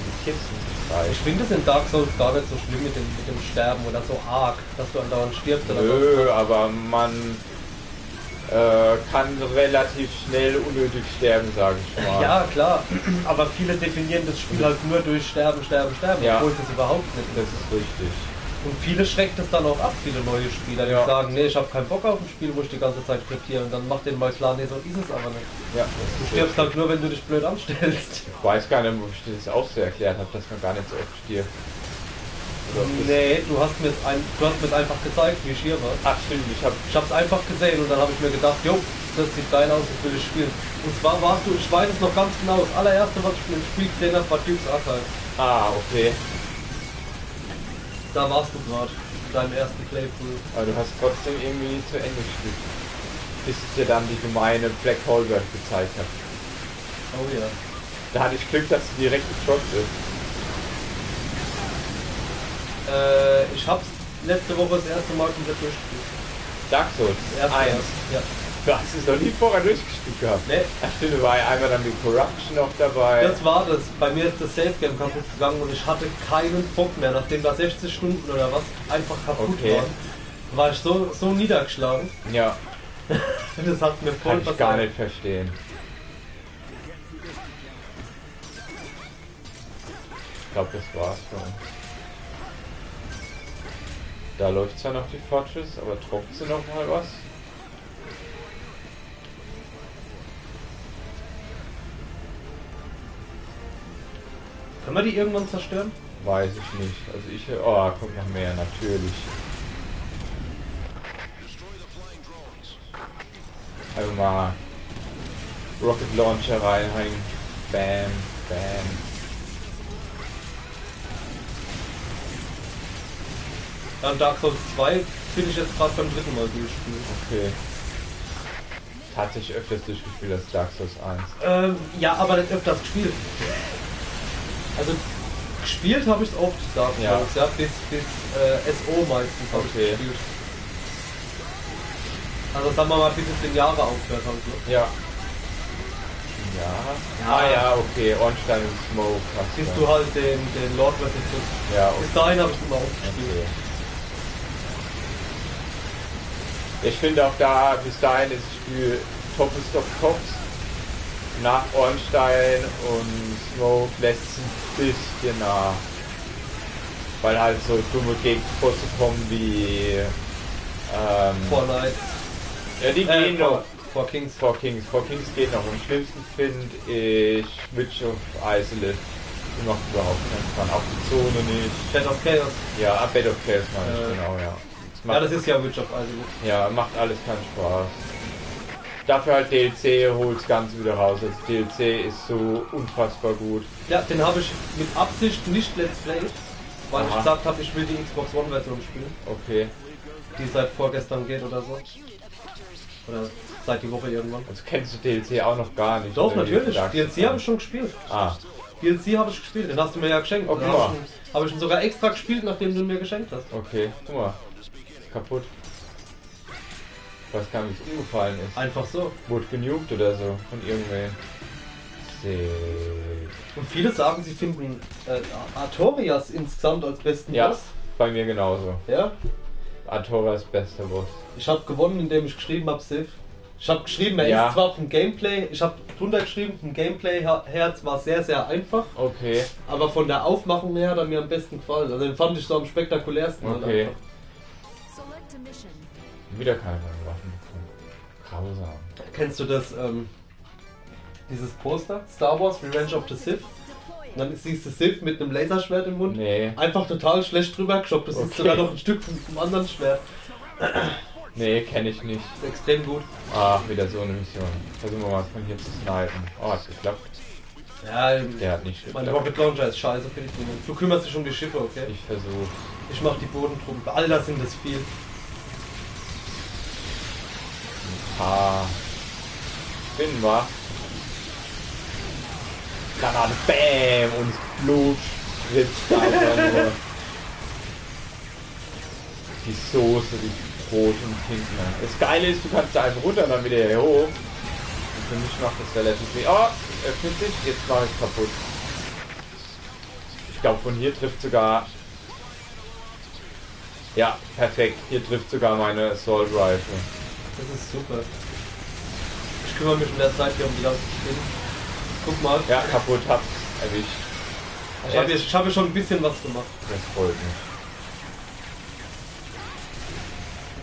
Die Kisten sind frei. Ich finde es in Dark Souls gar nicht so schlimm mit dem Sterben oder so arg, dass du andauernd stirbst oder Nö, so. aber man kann relativ schnell unnötig sterben, sage ich mal. Ja, klar. Aber viele definieren das Spiel halt nur durch Sterben, Ja. obwohl das überhaupt nicht. Das ist richtig. Und viele schreckt es dann auch ab, viele neue Spieler, die sagen, nee, ich habe keinen Bock auf ein Spiel, wo ich die ganze Zeit krepiere, und dann macht den mal klar, nee, so ist es aber nicht. Ja, Du stirbst halt nur, wenn du dich blöd anstellst. Ich weiß gar nicht, wo ich das auch so erklärt habe, dass man gar nicht so oft stirbt. Nee, du hast mir einfach gezeigt, wie schier war. Ach stimmt, ich hab's einfach gesehen und dann habe ich mir gedacht, jo, das sieht geil aus, das will ich spielen. Und zwar warst du, ich weiß es noch ganz genau, das allererste, was ich mit dem Spiel gesehen habe, war Duke's Archive. Ah, okay. Da warst du gerade, in deinem ersten Playthrough. Aber du hast trotzdem irgendwie zu Ende gespielt. Bis es dir dann die gemeine Black Hole World gezeigt hat. Oh ja. Da hatte ich Glück, dass du direkt geshockt ist. Ich hab's letzte Woche das erste Mal komplett durchgespielt. Dark Souls Das erste 1. Ja. Du hast es noch nie vorher durchgespielt gehabt. Nee. Ach stimmt, da war einmal dann die Corruption noch dabei. Das war das. Bei mir ist das Safe Game kaputt gegangen und ich hatte keinen Bock mehr, nachdem da 60 Stunden oder was einfach kaputt waren. War ich so niedergeschlagen. Ja. Das hat mir voll Kann ich gar nicht verstehen. Ich glaube, das war's schon. Da läuft zwar noch die Fortress, aber trotzdem noch mal was. Können wir die irgendwann zerstören? Weiß ich nicht. Also ich... Oh, kommt noch mehr, natürlich. Also mal Rocket Launcher reinhängen. Bam, bam. Ja, Dark Souls 2 bin ich jetzt gerade beim dritten Mal durchgespielt. Okay. Tatsächlich öfters durchgespielt als Dark Souls 1. Ja, aber nicht öfters gespielt. Also gespielt habe ich es oft, Dark Souls, ja, bis SO meistens habe ich gespielt. Also sagen wir mal, bis es den Jahre aufhört halt. Ne? Ja. Ja. Ah ja, okay. Ornstein und Smoke. Bis du halt den Lord Weapon kriegst. Ja, okay. Bis dahin habe ich immer aufgespielt. Okay. Ich finde auch da, bis dahin ist das Spiel Toppest of Tops. Nach Ornstein und Smoke lässt es ein bisschen nach. Weil halt so dumme Gegenbosse kommen wie... Fortnite. Ja, die gehen noch. For Kings geht noch. Am schlimmsten finde ich Witch of Isolith. Die macht überhaupt keinen Fun. Auch die Zone nicht. Bed of Chaos. Ja, Bed of Chaos meine ich, genau, ja. Die Ja, das ist ja Witch of Isolde. Ja, macht alles keinen Spaß. Dafür halt DLC holt das Ganze wieder raus. Das DLC ist so unfassbar gut. Ja, den habe ich mit Absicht nicht Let's Play, weil ich gesagt habe, ich will die Xbox One Version spielen. Okay. Die seit vorgestern geht oder so. Oder seit die Woche irgendwann. Also kennst du DLC auch noch gar nicht? Doch, natürlich. DLC habe ich schon gespielt. Ah. DLC habe ich gespielt, den hast du mir ja geschenkt. Okay. Habe ich ihn sogar extra gespielt, nachdem du ihn mir geschenkt hast. Okay, guck mal. Ist kaputt. Ich weiß gar nicht, wie es umgefallen ist. Einfach so. Wurde genugt oder so von irgendwem. Und viele sagen, sie finden Artorias insgesamt als besten Ja, Boss. bei mir genauso. Ja? Artorias bester Boss. Ich habe gewonnen, indem ich geschrieben habe, Sif. Ich habe geschrieben, er Ja. ist zwar vom Gameplay, ich habe drunter geschrieben, vom Gameplay her zwar sehr, sehr einfach, Okay. aber von der Aufmachung her hat er mir am besten gefallen. Also den fand ich so am spektakulärsten. halt Okay. einfach. Wieder keine Waffen bekommen. Grausam. Kennst du das, dieses Poster? Star Wars Revenge of the Sith? Und dann siehst du Sith mit einem Laserschwert im Mund. Nee. Einfach total schlecht drüber geshoppt. Das ist Okay. sogar noch ein Stück vom anderen Schwert. Nee, kenne ich nicht. Das ist extrem gut. Ach, wieder so eine Mission. Versuchen wir mal von hier zu snipen. Oh, hat geklappt. Ja, Der hat nicht mein geklappt. Rocket Launcher ist scheiße für dich. Du kümmerst dich um die Schiffe, okay? Ich versuche. Ich mach die Bodentruppen. Alter, sind das viel. Ah. Bin wa? Granate, BÄM! Und das Blut spritzt einfach nur. Die Soße, die Brot und hinten. Das Geile ist, du kannst da einfach runter und dann wieder hier hoch. Und für mich macht das relativ wenig. Oh, öffnet sich. Jetzt mache ich kaputt. Ich glaube, von hier trifft sogar... Ja, perfekt. Hier trifft sogar meine Assault Rifle. Das ist super. Ich kümmere mich in der Zeit hier um die ganzen Spiele. Guck mal. Ja, kaputt, hab's erwischt. Ich habe schon ein bisschen was gemacht. Das freut mich.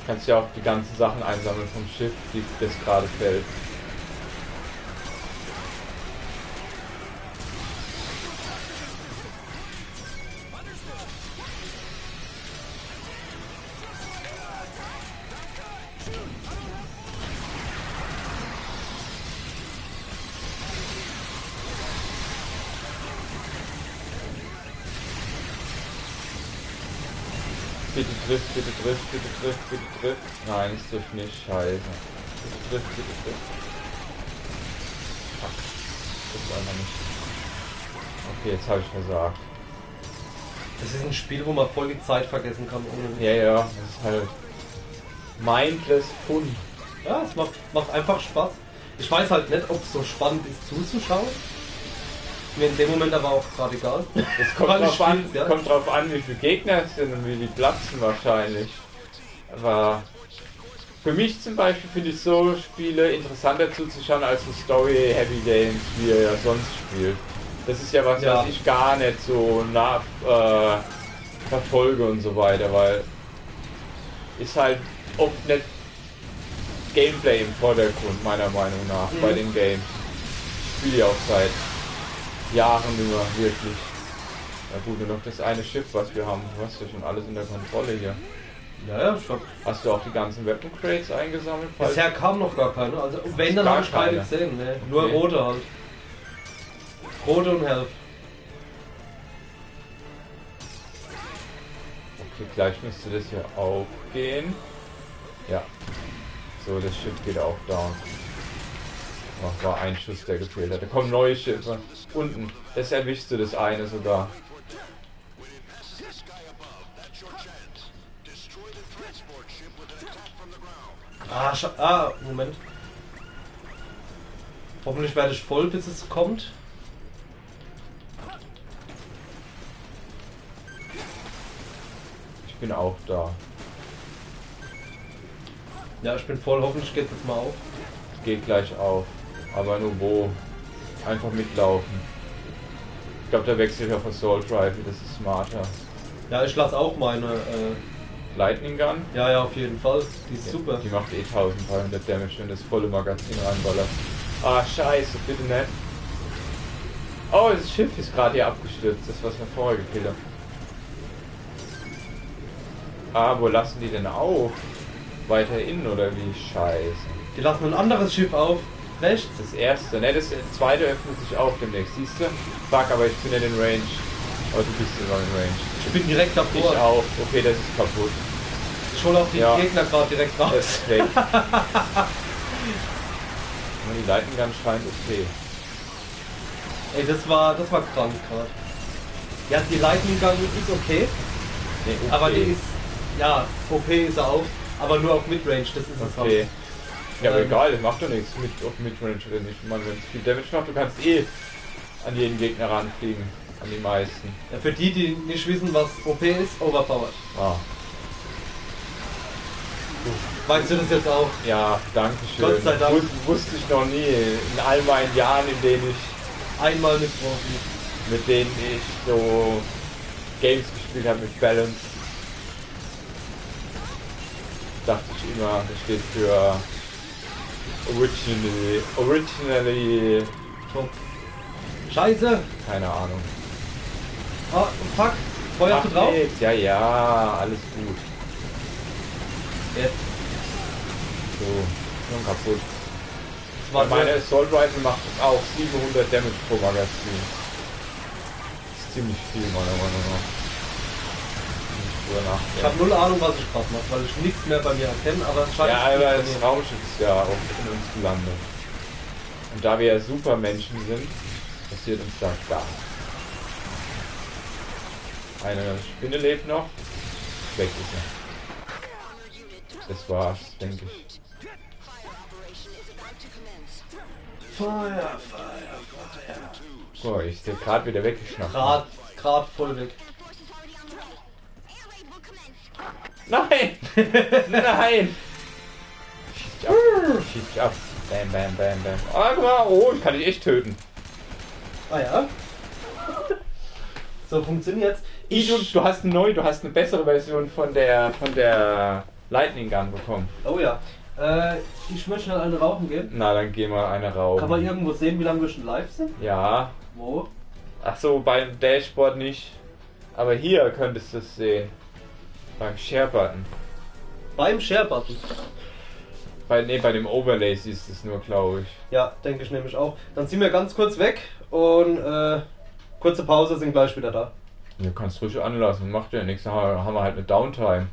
Du kannst ja auch die ganzen Sachen einsammeln vom Schiff, die das gerade fällt. Bitte trifft, bitte trifft, bitte trifft, bitte trifft. Nein, es trifft nicht. Scheiße. Bitte trifft, bitte trifft. Fuck. Das ist einfach nicht. Okay, jetzt habe ich versagt. Das ist ein Spiel, wo man voll die Zeit vergessen kann. Ohne Ja, ja, das ist halt mindless fun. Ja, es macht einfach Spaß. Ich weiß halt nicht, ob es so spannend ist zuzuschauen. Mir in dem Moment aber auch gerade egal. Das kommt Weil drauf ich an, spiel's, ja. kommt drauf an, wie viele Gegner es sind und wie die platzen wahrscheinlich. Aber für mich zum Beispiel finde ich so Spiele interessanter zuzuschauen als so Story-Heavy Games, wie er ja sonst spielt. Das ist ja was, Ja. was ich gar nicht so verfolge und so weiter, weil ist halt oft nicht Gameplay im Vordergrund, meiner Meinung nach, bei den Games. Ich spiele ja auch seit Jahren nur, wirklich. Ja gut, nur noch das eine Schiff, was wir haben. Du hast ja schon alles in der Kontrolle hier. Ja, ich glaub, Hast du auch die ganzen Weapon Crates eingesammelt? bisher kam noch gar keine. Also wenn, dann Gar habe ich keine keine. gesehen. Ne? Nur Okay. rote halt. Rote und Help. Okay, gleich müsste das hier aufgehen. Ja. So, das Schiff geht auch down. Ach, war ein Schuss, der gefehlt hat. Da kommen neue Schiffe. Unten. Das erwischst du das eine sogar. Moment. Hoffentlich werde ich voll, bis es kommt. Ich bin auch da. Ja, ich bin voll. Hoffentlich geht es mal auf. Geht gleich auf. Aber nur wo? Einfach mitlaufen. Ich glaube, da wechsle ich auf Assault Rifle. Das ist smarter. Ja, ich lasse auch meine. Lightning Gun. Ja, auf jeden Fall. Die ist Ja, super. Die macht eh 1300 Damage, wenn das volle Magazin reinballert. Ah, scheiße, bitte nicht. Oh, das Schiff ist gerade hier abgestürzt. Das, was wir vorher gekillt haben. Ah, wo lassen die denn auf? Weiter innen oder wie? Scheiße. Die lassen ein anderes Schiff auf. Rechts. Das erste, ne? Das zweite öffnet sich auch demnächst. Siehst du? Fuck, aber ich bin ja in Range. Oh, du bist in Range. Ich bin direkt Ich davor. auch. Okay, das ist kaputt. Ich hole auch die Ja. Gegner gerade direkt raus. Das ist weg. Die Lightning Gun scheint okay. Ey, das war krank gerade. Ja, die Lightning Gun ist okay, Nee, okay. aber die ist, ja, OP ist er auch, aber nur auf Midrange, das ist es Okay. halt. Ja, aber egal, das macht doch nichts mit auf Midrange oder nicht. Man, wenn es viel Damage macht, du kannst eh an jeden Gegner ranfliegen. An die meisten. Ja, für die, die nicht wissen, was OP ist, overpowered. Ah. Weißt du das jetzt auch? Ja, danke schön. Gott sei Dank. Wusste ich noch nie. In all meinen Jahren, in denen ich Einmal mitsprochen. mit denen ich so Games gespielt habe mit Balance, dachte ich immer, das steht für originally, Top. Scheiße! keine Ahnung. Ah, fuck! Feuerst du drauf? Nix. Ja, alles gut. Jetzt. So, schon kaputt. Das war Meine sehr- Assault Rifle macht auch 700 Damage pro Magazin. Das ist ziemlich viel meiner Meinung nach. Ich habe null Ahnung, was ich gerade mache, weil ich nichts mehr bei mir erkenne, aber es scheint Ja, zu aber das funktionieren. Raumschiff ist ja auch in uns gelandet. Und da wir ja Supermenschen sind, passiert uns da gar nichts. Eine Spinne lebt noch. Weg ist er. Das war's, denke ich. Feuer. So, ich sehe gerade wieder weggeschnappt. Grad voll weg. Nein! Nein! Schieß dich ab. Bam, bam, bam, bam. Ah, guck mal, oh, ich kann dich echt töten. Ah ja? So funktioniert's. Du hast eine bessere Version von der Lightning Gun bekommen. Oh ja. Ich möchte schnell eine rauchen gehen. Na, dann geh mal eine rauchen. Kann man irgendwo sehen, wie lange wir schon live sind? Ja. Wo? Ach so, beim Dashboard nicht. Aber hier könntest du es sehen. Beim Share-Button. Beim Share-Button. Bei dem Overlay siehst du es nur, glaube ich. Ja, denke ich nämlich auch. Dann ziehen wir ganz kurz weg und kurze Pause, sind gleich wieder da. Du kannst ruhig anlassen, macht ja nichts. Dann haben wir halt eine Downtime.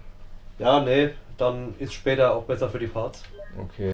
Ja, nee, dann ist später auch besser für die Parts. Okay.